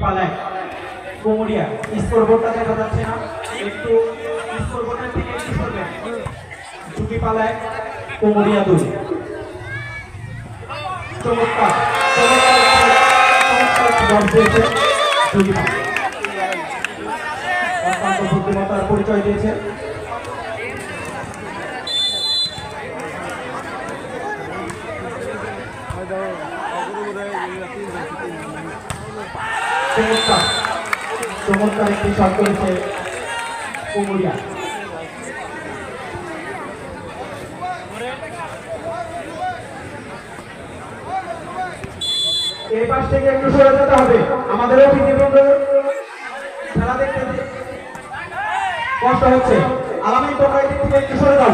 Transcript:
পালায় কোমরিয়া স্কোরবোর্ডটা দেখা যাচ্ছে না, একটু স্কোরবোর্ডের থেকে একটু সরবেন। ঝুঁকি পালায় কোমরিয়া 2। চমৎকার অত্যন্ত বুদ্ধিমত্তার পরিচয় দিয়েছে। চমৎকার একটি শট করেছে কোমরিয়া। এই পাশ থেকে একটু সরে যেতে হবে, আমাদেরও বিধিবদ্ধ খেলা দেখতে কষ্ট হচ্ছে। আলামিন তোমরা এই দিক থেকে একটু সরে যাও।